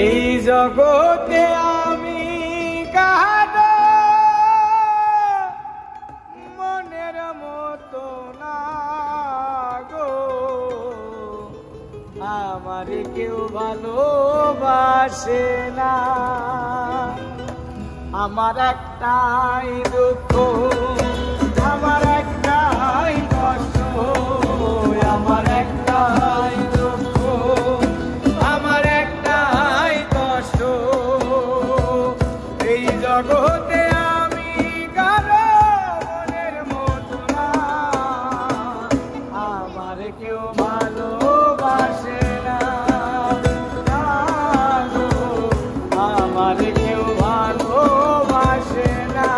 এই জগতে আমি কাহারো মনের মতো না গো, আমার কেউ ভালোবাসে না। আমার একটাই দুঃখ, আমার একটাই কষ্ট, আমার একটাই দুঃখ, আমার একটাই কষ্ট। এই জগতে আমি কারো মনের মতো না, আমার কেউ ভালোবাসে না, আমার কেউ ভালোবাসে না।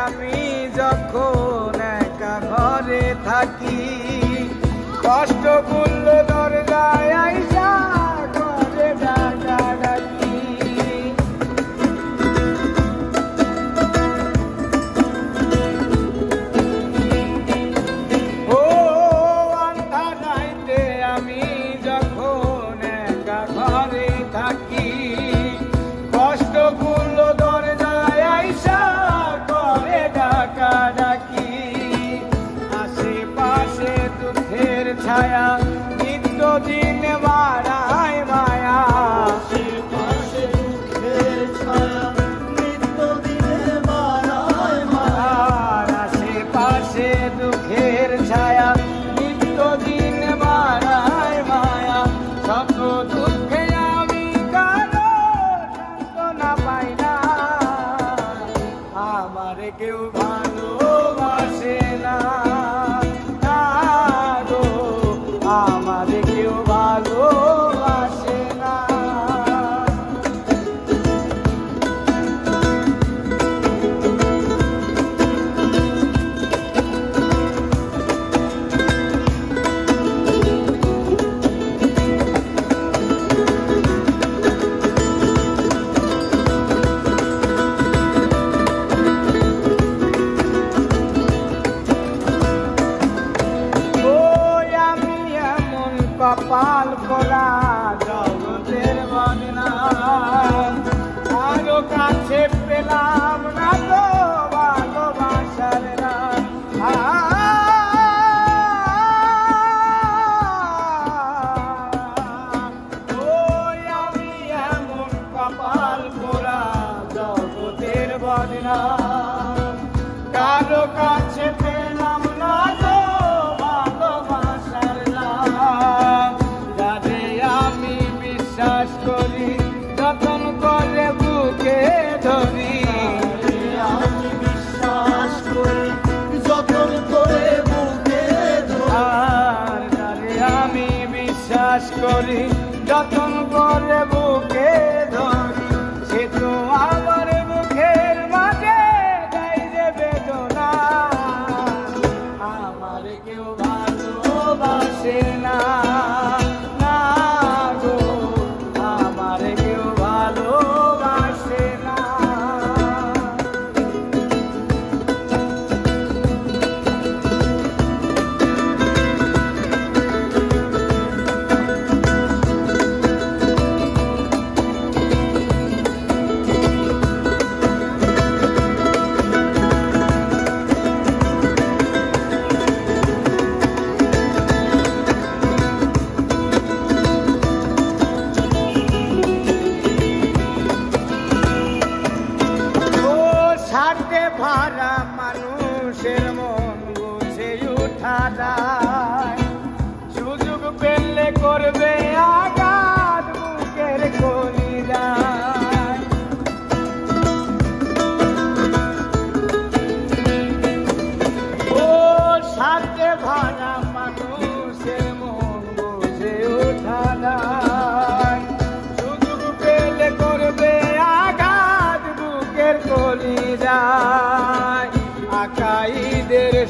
আমি যখন একা ঘরে থাকি, কষ্ট করলো দরজায় আইসা ঘরে ডাকা ডাকি। ও আন্ধার রাইতে আমি যখন একা ঘরে থাকি, কষ্ট করলো দরজায় আইসা ডাকা ডাকি। আশেপাশে দুঃখের ছায়া নিত্যদিন বাড়ায় মায়া, আশেপাশে দুঃখের ছায়া নিত্যদিন বাড়ায় মায়া, আশেপাশে দুঃখের ছায়া নিত্যদিন বাড়ায় মায়া। শত দুঃখে আমি কারো সান্ত্বনা পাই না, আমার কেউ ভালোবাসে না গো, আমার কেউ ভালোবাসে না। কপাল করা জগতের বদনাম, আরো কাছে পেলাম না তো ভালোবাসার নাম। ওই আমি এমন কপাল করা জগতের বদনাম, কারো কাছে পেলাম না তো ভালোবাসার নাম। যারে আমি বিশ্বাস করি যতন করে বুকে ধরি, আমি বিশ্বাস করি যতন করে বুকে ধরি, আর যারে আমি বিশ্বাস করি যতন করে বুকে ধরি, সে তো আমার মুখের মাঝে দেয় যে বেদনা, আমার কেউ ভালোবাসে না গো, আমার কেউ ভালোবাসে না। ভাড়া মানুষের মন বুঝে উঠা যায়, সুযোগ পেলে করবে আঘাত বুকের কলিজায়। ও সাথে ভাড়া মানুষের মন বুঝে উঠা যায়, সুযোগ পেলে করবে আঘাত বুকের কলিজায়।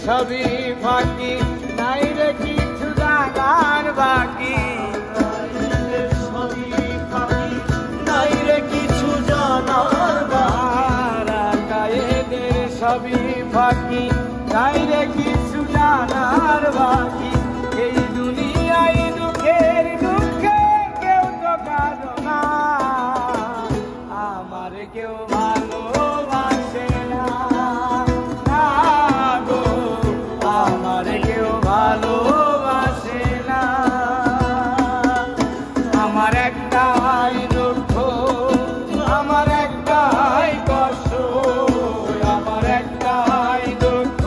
সবই ফাঁকি, নাই রে কিছু জানার বাকি। সবই ফাঁকি, নাই রে কিছু জানার বাকি। এদের সবই ফাঁকি, নাই রে কিছু জানার বাকি। এই দুনিয়ায় দুঃখের দুঃখে কেউ তো কারো না, আমার কেউ ভালোবাসে না, না গো, আমার কেউ ভালোবাসে না। আমার একটাই দুঃখ, আমার একটাই কষ্ট, আমার একটাই দুঃখ,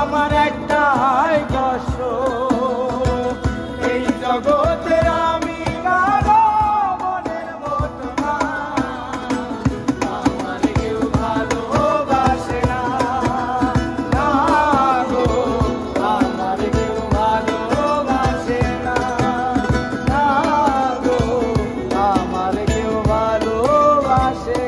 আমার একটাই কষ্ট। এই জগতে আমি কারো মনের মতো না, আমার কেউ ভালোবাসে না, না গো, আমার কেউ ভালোবাসে না, না গো, আমার কেউ ভালোবাসে